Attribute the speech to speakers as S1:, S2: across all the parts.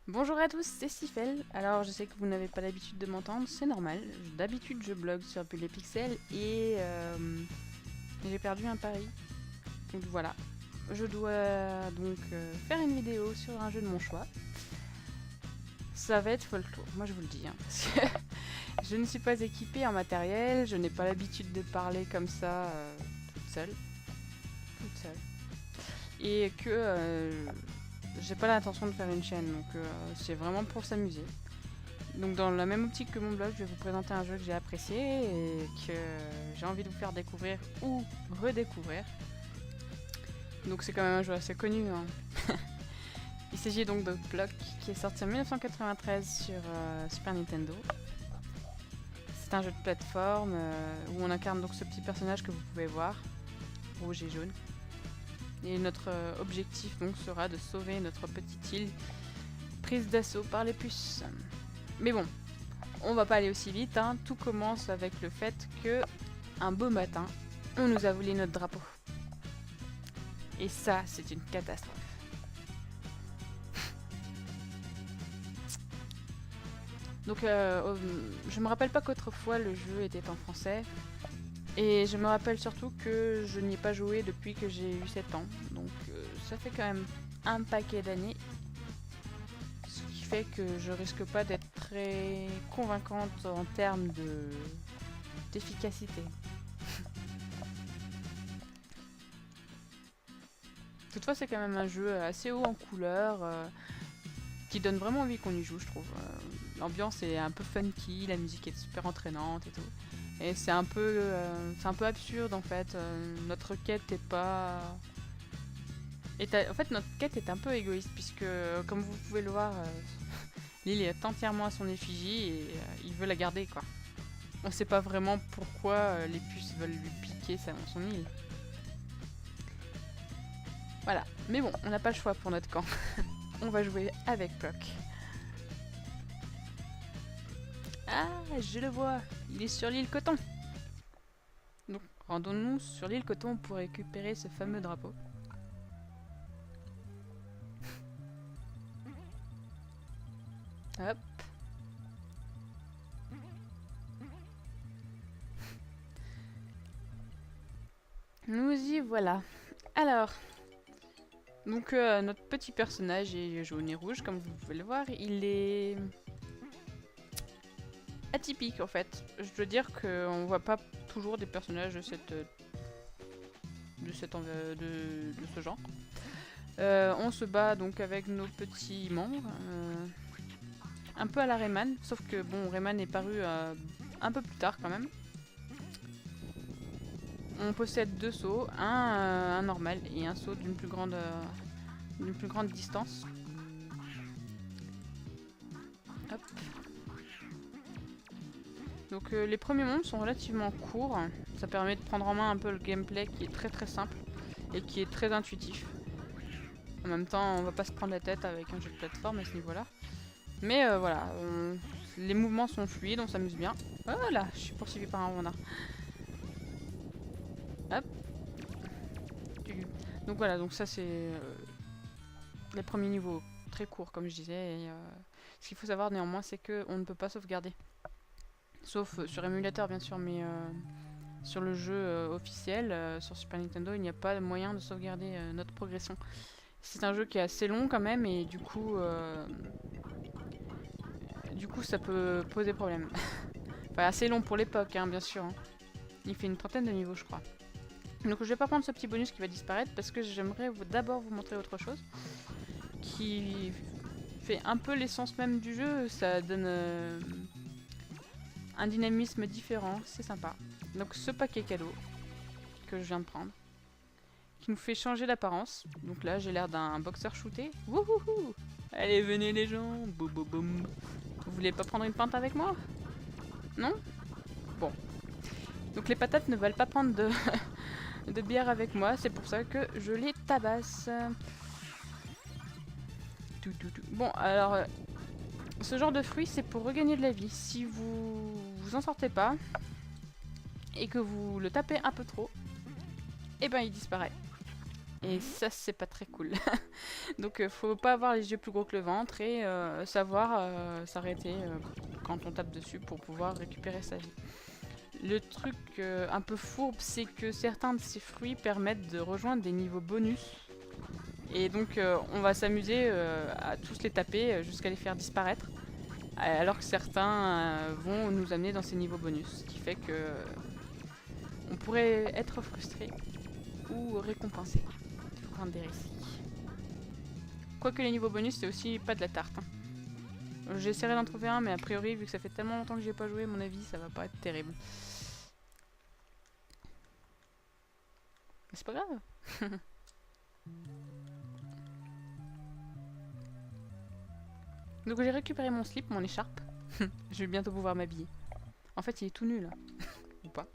S1: Bonjour à tous, c'est Sifel. Alors je sais que vous n'avez pas l'habitude de m'entendre, c'est normal. D'habitude je blogue sur Bulle et Pixel et j'ai perdu un pari. Donc voilà. Je dois donc faire une vidéo sur un jeu de mon choix. Ça va être folklore, moi je vous le dis. Parce que je ne suis pas équipée en matériel, je n'ai pas l'habitude de parler comme ça toute seule. Toute seule. Et que j'ai pas l'intention de faire une chaîne, donc c'est vraiment pour s'amuser. Donc dans la même optique que mon blog, je vais vous présenter un jeu que j'ai apprécié et que j'ai envie de vous faire découvrir ou redécouvrir. Donc c'est quand même un jeu assez connu. Il s'agit donc de Block qui est sorti en 1993 sur Super Nintendo. C'est un jeu de plateforme où on incarne donc ce petit personnage que vous pouvez voir, rouge et jaune. Et notre objectif donc sera de sauver notre petite île prise d'assaut par les puces. Mais bon, on va pas aller aussi vite, hein. Tout commence avec le fait que, un beau matin, on nous a volé notre drapeau. Et ça, c'est une catastrophe. Donc, je me rappelle pas qu'autrefois le jeu était en français. Et je me rappelle surtout que je n'y ai pas joué depuis que j'ai eu 7 ans. Donc, ça fait quand même un paquet d'années. Ce qui fait que je risque pas d'être très convaincante en termes d'efficacité. Toutefois, c'est quand même un jeu assez haut en couleurs, qui donne vraiment envie qu'on y joue, je trouve. L'ambiance est un peu funky, la musique est super entraînante et tout. Et c'est un peu absurde en fait. Notre quête est pas. En fait, notre quête est un peu égoïste puisque, comme vous pouvez le voir, l'île est entièrement à son effigie et il veut la garder quoi. On sait pas vraiment pourquoi les puces veulent lui piquer son île. Voilà. Mais bon, on n'a pas le choix pour notre camp. On va jouer avec Block. Ah, je le vois. Il est sur l'île Coton. Donc, rendons-nous sur l'île Coton pour récupérer ce fameux drapeau. Hop. Nous y voilà. Alors, donc notre petit personnage est jaune et rouge, comme vous pouvez le voir. Il est atypique en fait. Je dois dire qu'on voit pas toujours des personnages de ce genre. On se bat donc avec nos petits membres, un peu à la Rayman, sauf que bon, Rayman est paru un peu plus tard quand même. On possède deux sauts, un normal et un saut d'une plus grande distance. Hop. Donc les premiers mondes sont relativement courts, ça permet de prendre en main un peu le gameplay qui est très très simple et qui est très intuitif. En même temps, on va pas se prendre la tête avec un jeu de plateforme à ce niveau-là. Mais voilà, les mouvements sont fluides, on s'amuse bien. Voilà, je suis poursuivi par un renard. Hop. Donc voilà, donc ça c'est les premiers niveaux, très courts comme je disais. Et, ce qu'il faut savoir néanmoins, c'est qu'on ne peut pas sauvegarder. Sauf sur émulateur bien sûr, mais sur le jeu officiel, sur Super Nintendo, il n'y a pas moyen de sauvegarder notre progression. C'est un jeu qui est assez long quand même et du coup ça peut poser problème. Enfin assez long pour l'époque hein, bien sûr. Hein. Il fait une trentaine de niveaux je crois. Donc je vais pas prendre ce petit bonus qui va disparaître parce que j'aimerais d'abord vous montrer autre chose qui fait un peu l'essence même du jeu. Ça donne un dynamisme différent, c'est sympa. Donc ce paquet cadeau que je viens de prendre, qui nous fait changer d'apparence. Donc là j'ai l'air d'un boxeur shooté. Wouhouhou. Allez venez les gens. Boum boum boum. Vous voulez pas prendre une pinte avec moi? Non? Bon. Donc les patates ne veulent pas prendre de bière avec moi, c'est pour ça que je les tabasse. Bon alors ce genre de fruit c'est pour regagner de la vie. Si vous en sortez pas et que vous le tapez un peu trop, et ben il disparaît. Et ça, c'est pas très cool. Donc, faut pas avoir les yeux plus gros que le ventre et savoir s'arrêter quand on tape dessus pour pouvoir récupérer sa vie. Le truc un peu fourbe, c'est que certains de ces fruits permettent de rejoindre des niveaux bonus. Et donc, on va s'amuser à tous les taper jusqu'à les faire disparaître. Alors que certains vont nous amener dans ces niveaux bonus. Ce qui fait que on pourrait être frustré ou récompensé. Prendre des récits. Quoique les niveaux bonus, c'est aussi pas de la tarte. Hein. J'essaierai d'en trouver un, mais a priori, vu que ça fait tellement longtemps que j'y ai pas joué, à mon avis, ça va pas être terrible. Mais c'est pas grave. Donc j'ai récupéré mon slip, mon écharpe. Je vais bientôt pouvoir m'habiller. En fait, il est tout nu là. Ou pas.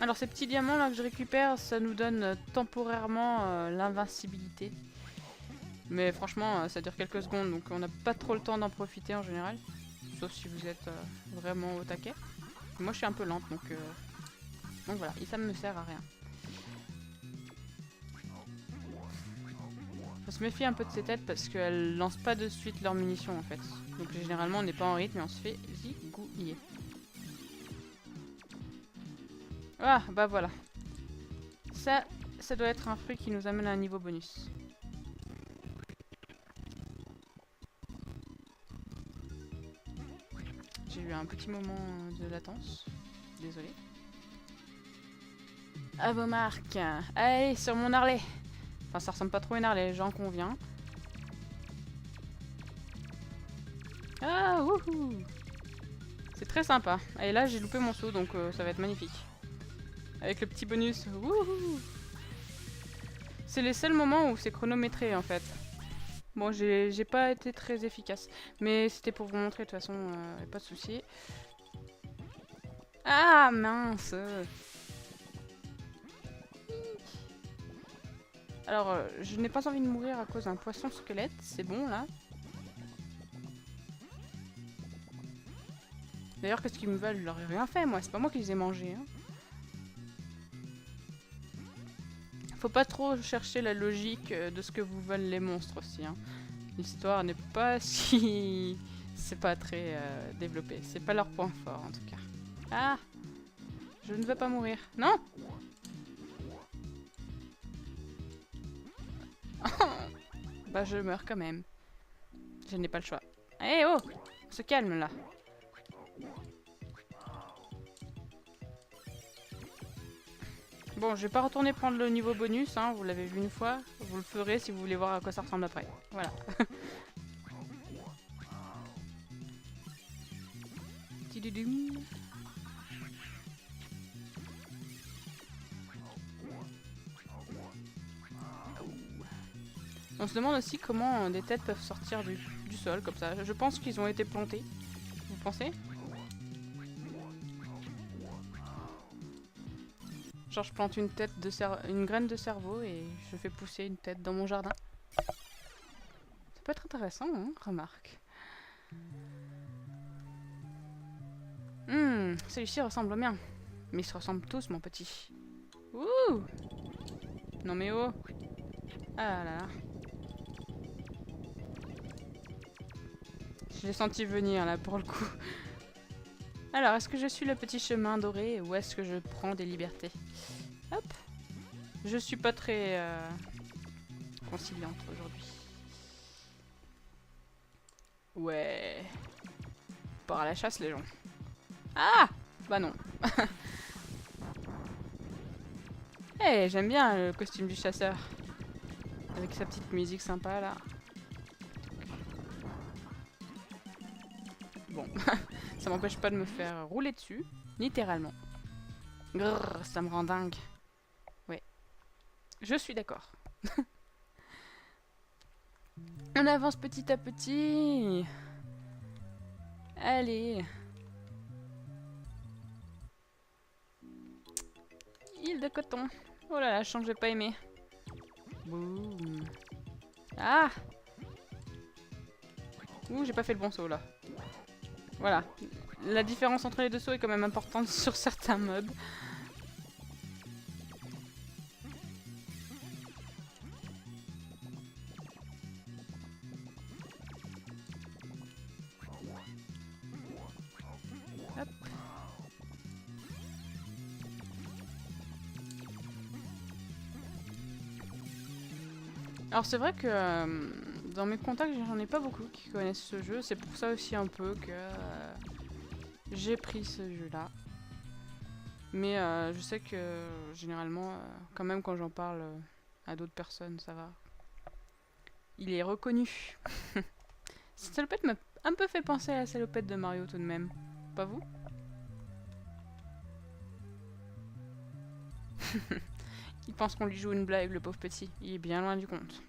S1: Alors ces petits diamants là que je récupère, ça nous donne temporairement l'invincibilité. Mais franchement, ça dure quelques secondes, donc on n'a pas trop le temps d'en profiter en général. Sauf si vous êtes vraiment au taquet. Moi je suis un peu lente, donc voilà, et ça me sert à rien. Faut se méfier un peu de ces têtes parce qu'elles lancent pas de suite leurs munitions en fait. Donc généralement on n'est pas en rythme et on se fait zigouiller. Ah bah voilà. Ça doit être un fruit qui nous amène à un niveau bonus. J'ai eu un petit moment de latence. Désolé. À vos marques. Allez, sur mon Harley. Enfin, ça ressemble pas trop à une Harley, j'en conviens. Ah, wouhou! C'est très sympa. Et là, j'ai loupé mon saut, donc ça va être magnifique. Avec le petit bonus. Wouhou! C'est les seuls moments où c'est chronométré, en fait. Bon, j'ai pas été très efficace. Mais c'était pour vous montrer, de toute façon, pas de souci. Ah, mince! Alors, je n'ai pas envie de mourir à cause d'un poisson squelette. C'est bon, là. D'ailleurs, qu'est-ce qu'ils me veulent? Je leur ai rien fait, moi. C'est pas moi qui les ai mangés. Hein. Faut pas trop chercher la logique de ce que vous veulent les monstres aussi. Hein. L'histoire n'est pas si... C'est pas très développé. C'est pas leur point fort, en tout cas. Ah! Je ne veux pas mourir. Non! Bah, je meurs quand même. Je n'ai pas le choix. Eh oh! On se calme, là. Bon, je vais pas retourner prendre le niveau bonus, hein, vous l'avez vu une fois. Vous le ferez si vous voulez voir à quoi ça ressemble après. Voilà. On se demande aussi comment des têtes peuvent sortir du sol comme ça. Je pense qu'ils ont été plantés. Vous pensez? Genre je plante une graine de cerveau et je fais pousser une tête dans mon jardin. Ça peut être intéressant, hein, remarque. Celui-ci ressemble bien. Mais ils se ressemblent tous, mon petit. Ouh! Non mais oh! Ah là là. Je l'ai senti venir là pour le coup. Alors, est-ce que je suis le petit chemin doré ou est-ce que je prends des libertés? Hop. Je suis pas très conciliante aujourd'hui. Ouais. Part à la chasse les gens. Ah! Bah non. Eh, hey, j'aime bien le costume du chasseur. Avec sa petite musique sympa là. Bon, ça m'empêche pas de me faire rouler dessus, littéralement. Grrr, ça me rend dingue. Ouais, je suis d'accord. On avance petit à petit. Allez. Île de coton. Oh là là, je sens que j'ai pas aimé. Boum. Ah! Ouh, j'ai pas fait le bon saut là. Voilà. La différence entre les deux sauts est quand même importante sur certains mobs. Hop. Alors c'est vrai que dans mes contacts, j'en ai pas beaucoup qui connaissent ce jeu. C'est pour ça aussi un peu que j'ai pris ce jeu-là. Mais je sais que généralement, quand même quand j'en parle à d'autres personnes, ça va. Il est reconnu. Cette salopette m'a un peu fait penser à la salopette de Mario tout de même. Pas vous? Il pense qu'on lui joue une blague, le pauvre petit. Il est bien loin du compte.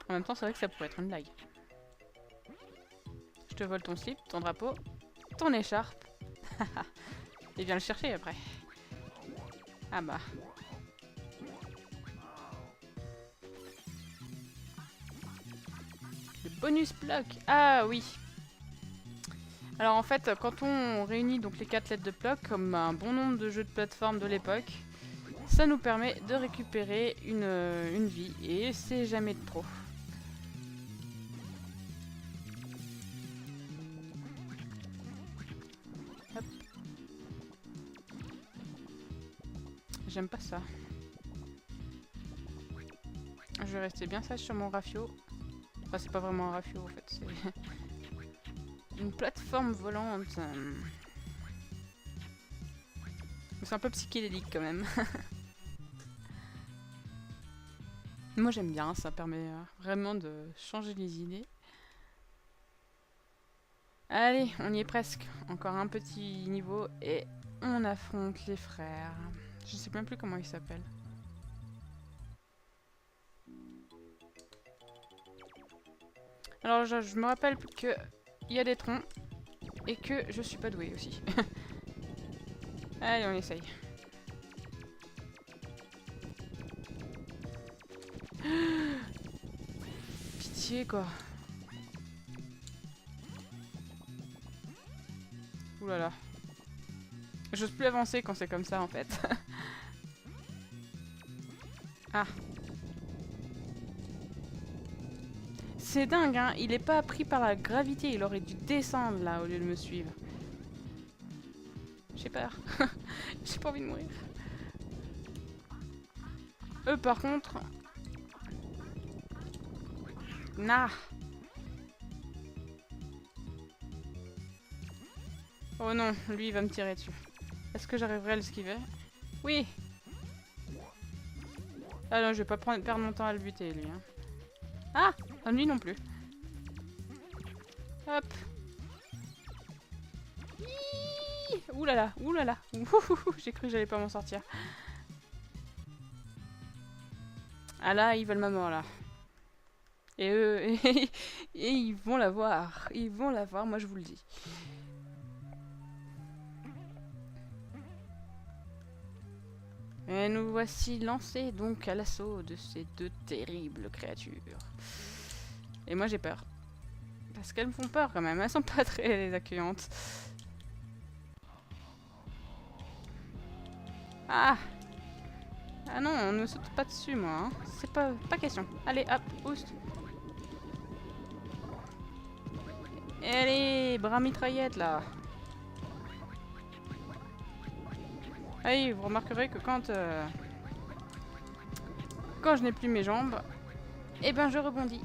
S1: En même temps, c'est vrai que ça pourrait être une blague. Je te vole ton slip, ton drapeau, ton écharpe. Et viens le chercher après. Ah bah. Le bonus bloc. Ah oui. Alors en fait, quand on réunit donc les 4 lettres de bloc, comme un bon nombre de jeux de plateforme de l'époque, ça nous permet de récupérer une vie. Et c'est jamais de trop. Hop. J'aime pas ça. Je vais rester bien sage sur mon rafio. Enfin, c'est pas vraiment un rafio en fait, c'est une plateforme volante. C'est un peu psychédélique quand même. Moi j'aime bien, ça permet vraiment de changer les idées. Allez, on y est presque. Encore un petit niveau et on affronte les frères. Je sais même plus comment ils s'appellent. Alors je me rappelle que il y a des troncs et que je suis pas douée aussi. Allez, on essaye. Pitié quoi. Oulala. J'ose plus avancer quand c'est comme ça en fait. Ah. C'est dingue hein, il est pas pris par la gravité, il aurait dû descendre là au lieu de me suivre. J'ai peur. J'ai pas envie de mourir. Eux par contre... Nah. Oh non, lui il va me tirer dessus. Est-ce que j'arriverai à l'esquiver? Oui. Ah non, je vais pas perdre mon temps à le buter lui. Hein. Ah, lui non plus. Hop. Oulala, oulala. J'ai cru que j'allais pas m'en sortir. Ah là, ils veulent ma mort là. Et eux, et ils vont la voir. Ils vont la voir, moi je vous le dis. Et nous voici lancés donc à l'assaut de ces deux terribles créatures. Et moi j'ai peur. Parce qu'elles me font peur quand même, elles sont pas très accueillantes. Ah! Ah non, on ne saute pas dessus moi, hein. C'est pas question. Allez, hop, boost. Et allez, bras mitraillette là. Allez, vous remarquerez que quand je n'ai plus mes jambes, eh ben je rebondis.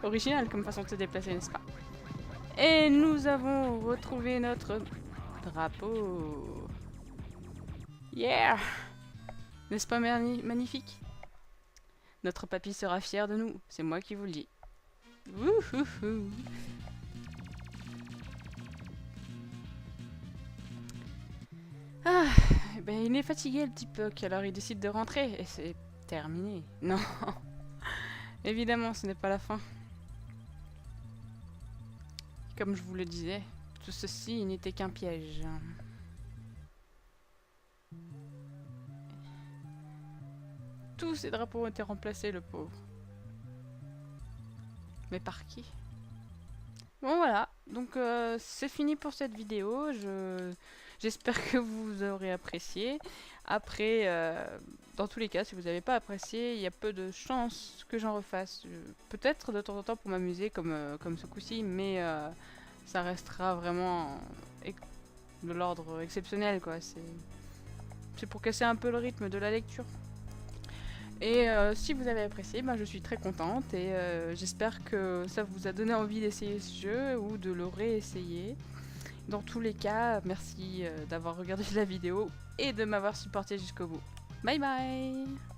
S1: Original comme façon de se déplacer, n'est-ce pas? Et nous avons retrouvé notre drapeau. Yeah! N'est-ce pas magnifique? Notre papy sera fier de nous, c'est moi qui vous le dis. Wouhouhou! Ah, ben il est fatigué le petit Puck, alors il décide de rentrer et c'est terminé. Non, évidemment ce n'est pas la fin. Comme je vous le disais, tout ceci n'était qu'un piège. Tous ces drapeaux ont été remplacés, le pauvre. Mais par qui? Bon voilà, Donc c'est fini pour cette vidéo. J'espère que vous aurez apprécié. Après, dans tous les cas, si vous n'avez pas apprécié, il y a peu de chances que j'en refasse. Peut-être de temps en temps pour m'amuser comme ce coup-ci, mais ça restera vraiment de l'ordre exceptionnel, quoi. C'est pour casser un peu le rythme de la lecture. Et si vous avez apprécié, ben, je suis très contente et j'espère que ça vous a donné envie d'essayer ce jeu ou de le réessayer. Dans tous les cas, merci d'avoir regardé la vidéo et de m'avoir supporté jusqu'au bout. Bye bye!